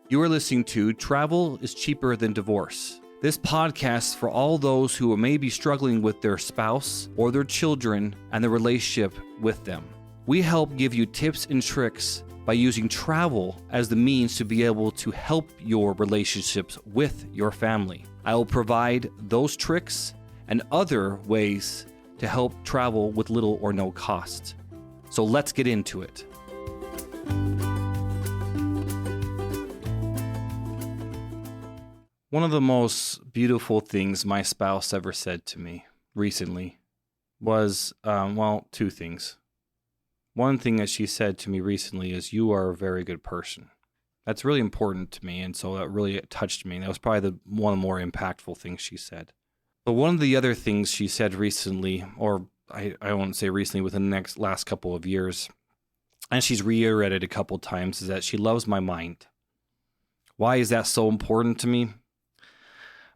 You are listening to Travel is Cheaper Than Divorce. This podcast is for all those who may be struggling with their spouse or their children and the relationship with them. We help give you tips and tricks by using travel as the means to be able to help your relationships with your family. I will provide those tricks and other ways to help travel with little or no cost. So let's get into it. One of the most beautiful things my spouse ever said to me recently was, two things. One thing that she said to me recently is, "You are a very good person." That's really important to me, and so that really touched me. That was probably one of the more impactful things she said. But one of the other things she said recently, or I won't say recently, within the last couple of years, and she's reiterated a couple times, is that she loves my mind. Why is that so important to me?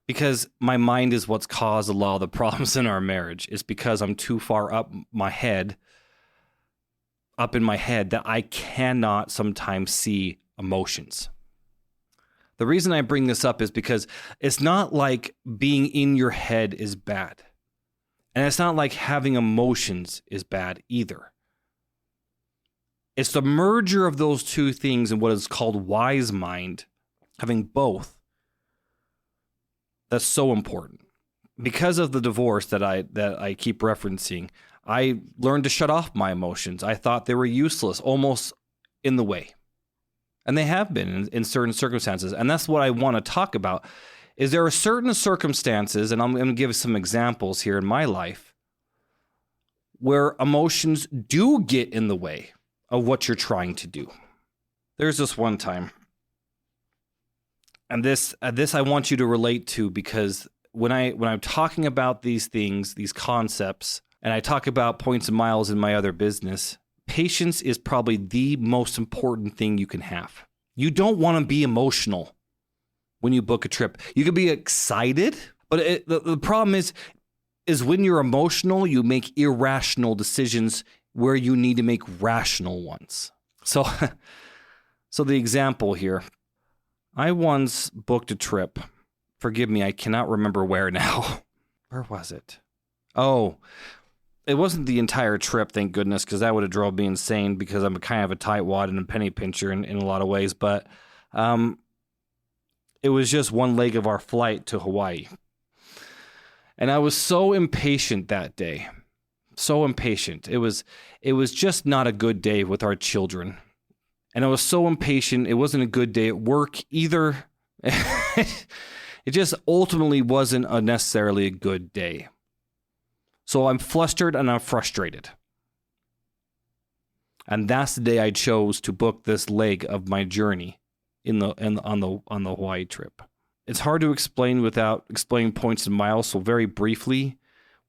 Because my mind is what's caused a lot of the problems in our marriage. It's because I'm too far up in my head, that I cannot sometimes see emotions. The reason I bring this up is because it's not like being in your head is bad. And it's not like having emotions is bad either. It's the merger of those two things in what is called wise mind, having both. That's so important. Because of the divorce that I keep referencing, I learned to shut off my emotions. I thought they were useless, almost in the way. And they have been in certain circumstances. And that's what I want to talk about, is there are certain circumstances, and I'm going to give some examples here in my life, where emotions do get in the way of what you're trying to do. There's this one time. And this I want you to relate to, because when I'm talking about these things, these concepts, and I talk about points and miles in my other business, patience is probably the most important thing you can have. You don't want to be emotional when you book a trip. You can be excited, but the problem is when you're emotional, you make irrational decisions where you need to make rational ones. So the example here. I once booked a trip. Forgive me, I cannot remember where now. Where was it? Oh, it wasn't the entire trip, thank goodness, because that would have drove me insane, because I'm kind of a tightwad and a penny pincher in a lot of ways. But it was just one leg of our flight to Hawaii. And I was so impatient that day. So impatient. It was just not a good day with our children. And I was so impatient. It wasn't a good day at work either. It just ultimately wasn't necessarily a good day. So I'm flustered and I'm frustrated. And that's the day I chose to book this leg of my journey on the Hawaii trip. It's hard to explain without explaining points and miles. So very briefly,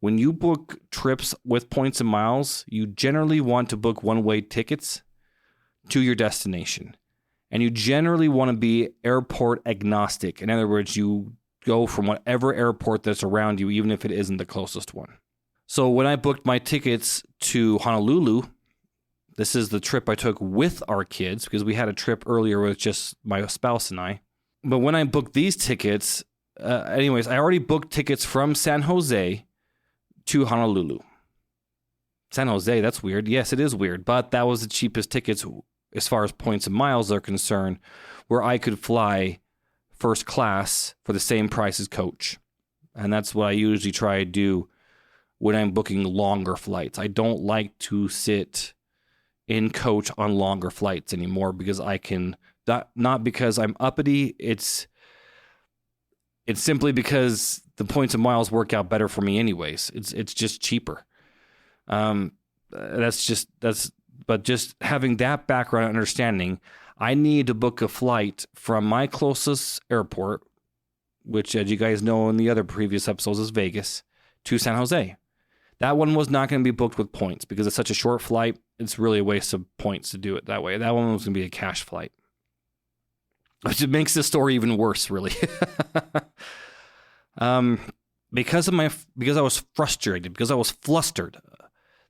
when you book trips with points and miles, you generally want to book one-way tickets to your destination. And you generally want to be airport agnostic. In other words, you go from whatever airport that's around you, even if it isn't the closest one. So when I booked my tickets to Honolulu, this is the trip I took with our kids, because we had a trip earlier with just my spouse and I. But when I booked these tickets, I already booked tickets from San Jose to Honolulu. San Jose, that's weird. Yes, it is weird, but that was the cheapest tickets as far as points and miles are concerned, where I could fly first class for the same price as coach. And that's what I usually try to do when I'm booking longer flights. I don't like to sit in coach on longer flights anymore, because I can, not because I'm uppity, it's simply because the points and miles work out better for me anyways. It's just cheaper. But just having that background understanding, I need to book a flight from my closest airport, which, as you guys know in the other previous episodes, is Vegas, to San Jose. That one was not going to be booked with points because it's such a short flight. It's really a waste of points to do it that way. That one was going to be a cash flight, which makes the story even worse, really. Because I was frustrated, because I was flustered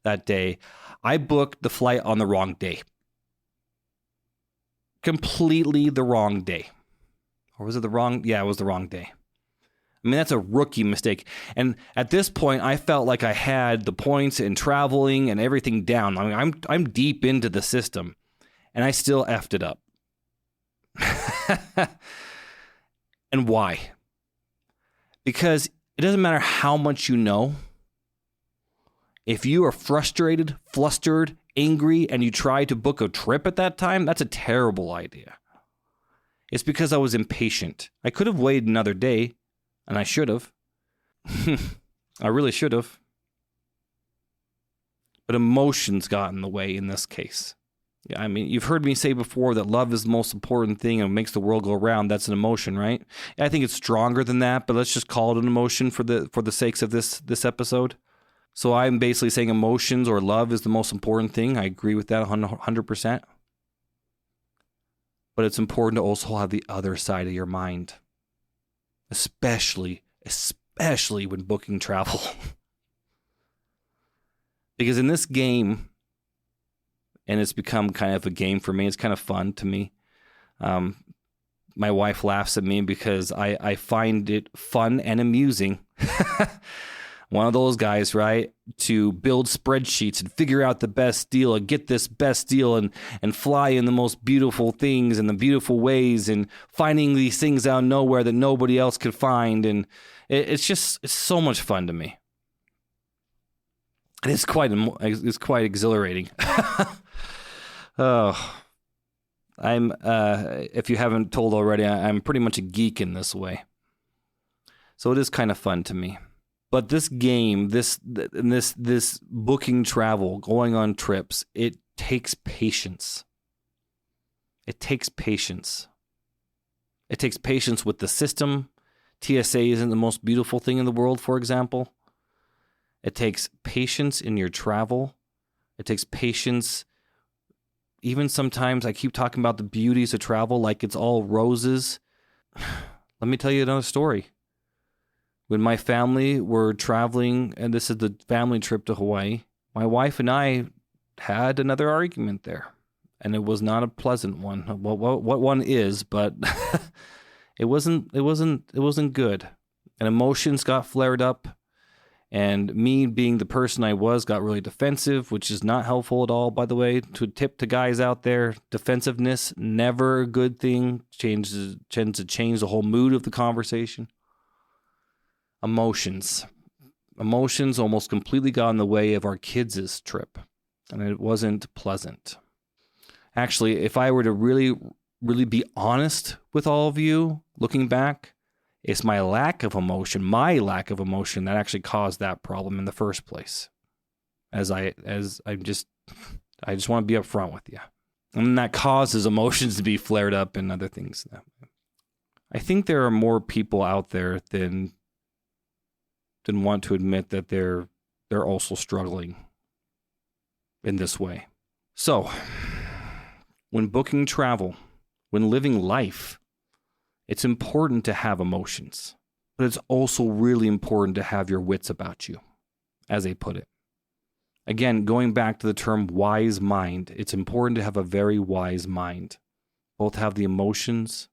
that day, I booked the flight on the wrong day. Completely the wrong day. Or was it the wrong? Yeah, it was the wrong day. I mean, that's a rookie mistake. And at this point, I felt like I had the points and traveling and everything down. I mean, I'm deep into the system, and I still effed it up. And why? Because it doesn't matter how much you know. If you are frustrated, flustered, angry, and you try to book a trip at that time, that's a terrible idea. It's because I was impatient. I could have waited another day, and I should have. I really should have. But emotions got in the way in this case. Yeah, I mean, you've heard me say before that love is the most important thing and makes the world go round. That's an emotion, right? I think it's stronger than that, but let's just call it an emotion for the sakes of this episode. So I'm basically saying emotions or love is the most important thing. I agree with that 100%. But it's important to also have the other side of your mind. Especially when booking travel. Because in this game, and it's become kind of a game for me, it's kind of fun to me. My wife laughs at me because I find it fun and amusing. One of those guys, right, to build spreadsheets and figure out the best deal and get this best deal and fly in the most beautiful things and the beautiful ways and finding these things out of nowhere that nobody else could find. And it's so much fun to me. And it's quite exhilarating. Oh, I'm if you haven't told already, I'm pretty much a geek in this way. So it is kind of fun to me. But this game, this booking travel, going on trips, it takes patience. It takes patience. It takes patience with the system. TSA isn't the most beautiful thing in the world, for example. It takes patience in your travel. It takes patience. Even sometimes I keep talking about the beauties of travel like it's all roses. Let me tell you another story. When my family were traveling, and this is the family trip to Hawaii, my wife and I had another argument there. And it was not a pleasant one. Well, what one is, but it wasn't good. And emotions got flared up. And me being the person I was got really defensive, which is not helpful at all, by the way. To tip to guys out there, defensiveness, never a good thing. Tends to change the whole mood of the conversation. Emotions almost completely got in the way of our kids' trip, and it wasn't pleasant. Actually, if I were to really, really be honest with all of you, looking back, it's my lack of emotion that actually caused that problem in the first place. I just want to be upfront with you. And that causes emotions to be flared up and other things. I think there are more people out there than want to admit that they're also struggling in this way. So, when booking travel, when living life, it's important to have emotions, but it's also really important to have your wits about you, as they put it. Again, going back to the term wise mind, it's important to have a very wise mind, both have the emotions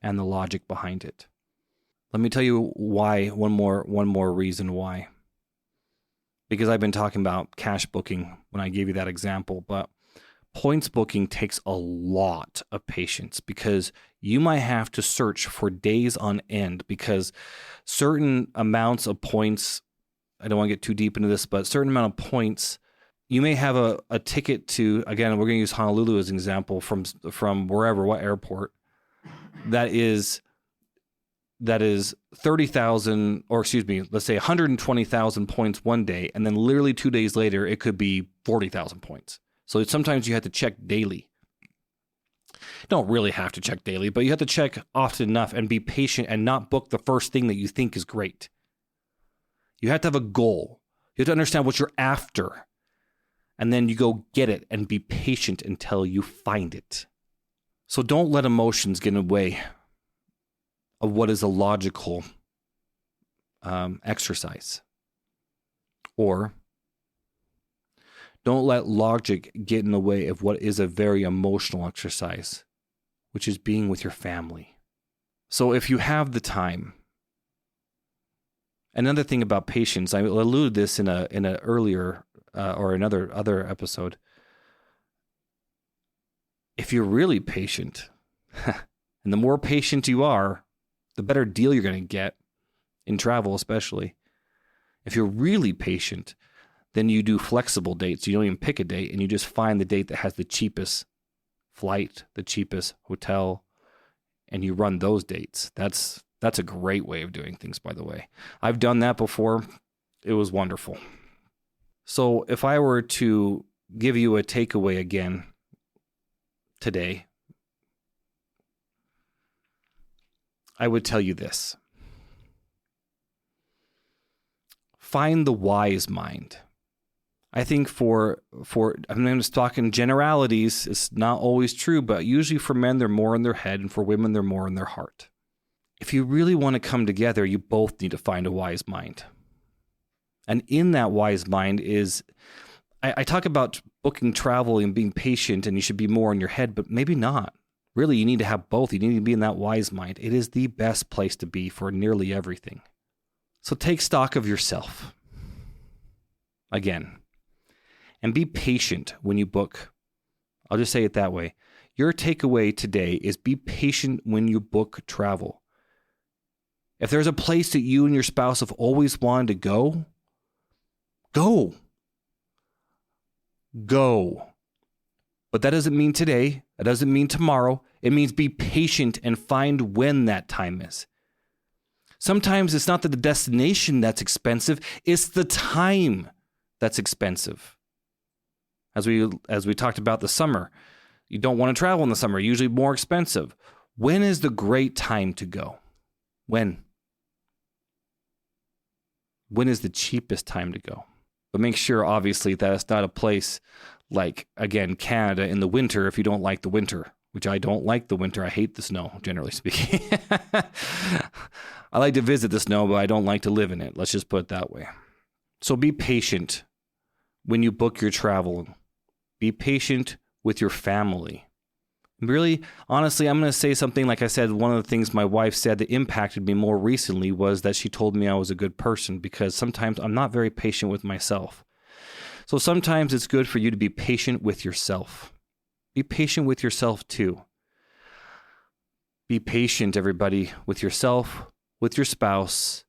and the logic behind it. Let me tell you why, one more reason why. Because I've been talking about cash booking when I gave you that example, but points booking takes a lot of patience because you might have to search for days on end because certain amounts of points, I don't want to get too deep into this, but certain amount of points, you may have a ticket to, again, we're going to use Honolulu as an example from wherever, what airport, that is 30,000, or excuse me, let's say 120,000 points one day, and then literally 2 days later, it could be 40,000 points. So sometimes you have to check daily. You don't really have to check daily, but you have to check often enough and be patient and not book the first thing that you think is great. You have to have a goal. You have to understand what you're after. And then you go get it and be patient until you find it. So don't let emotions get in the way of what is a logical exercise. Or don't let logic get in the way of what is a very emotional exercise, which is being with your family. So if you have the time, another thing about patience, I alluded this in an earlier or another other episode. If you're really patient, and the more patient you are, the better deal you're going to get in travel, especially. If you're really patient, then you do flexible dates. You don't even pick a date, and you just find the date that has the cheapest flight, the cheapest hotel, and you run those dates. That's a great way of doing things, by the way. I've done that before. It was wonderful. So if I were to give you a takeaway again today, I would tell you this. Find the wise mind. I think I'm just talking generalities. It's not always true, but usually for men, they're more in their head, and for women, they're more in their heart. If you really want to come together, you both need to find a wise mind. And in that wise mind is, I talk about booking travel and being patient, and you should be more in your head, but maybe not. Really, you need to have both. You need to be in that wise mind. It is the best place to be for nearly everything. So take stock of yourself. Again. And be patient when you book. I'll just say it that way. Your takeaway today is be patient when you book travel. If there's a place that you and your spouse have always wanted to go, go. Go. But that doesn't mean today. That doesn't mean tomorrow. It means be patient and find when that time is. Sometimes it's not the destination that's expensive. It's the time that's expensive. As we talked about the summer, you don't want to travel in the summer, usually more expensive. When is the great time to go? When? When is the cheapest time to go? But make sure, obviously, that it's not a place like, again, Canada in the winter if you don't like the winter, which I don't like the winter. I hate the snow, generally speaking. I like to visit the snow, but I don't like to live in it. Let's just put it that way. So be patient when you book your travel. Be patient with your family. Really, honestly, I'm going to say something, like I said, one of the things my wife said that impacted me more recently was that she told me I was a good person, because sometimes I'm not very patient with myself. So sometimes it's good for you to be patient with yourself. Be patient with yourself too. Be patient, everybody, with yourself, with your spouse,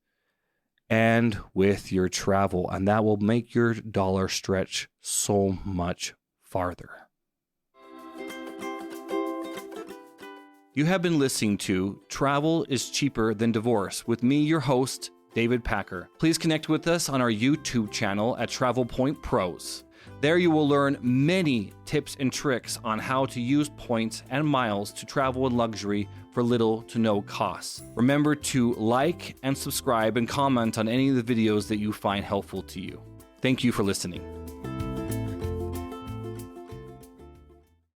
and with your travel. And that will make your dollar stretch so much farther. You have been listening to Travel is Cheaper Than Divorce with me, your host, David Packer. Please connect with us on our YouTube channel at Travel Point Pros. There you will learn many tips and tricks on how to use points and miles to travel in luxury for little to no costs. Remember to like and subscribe and comment on any of the videos that you find helpful to you. Thank you for listening.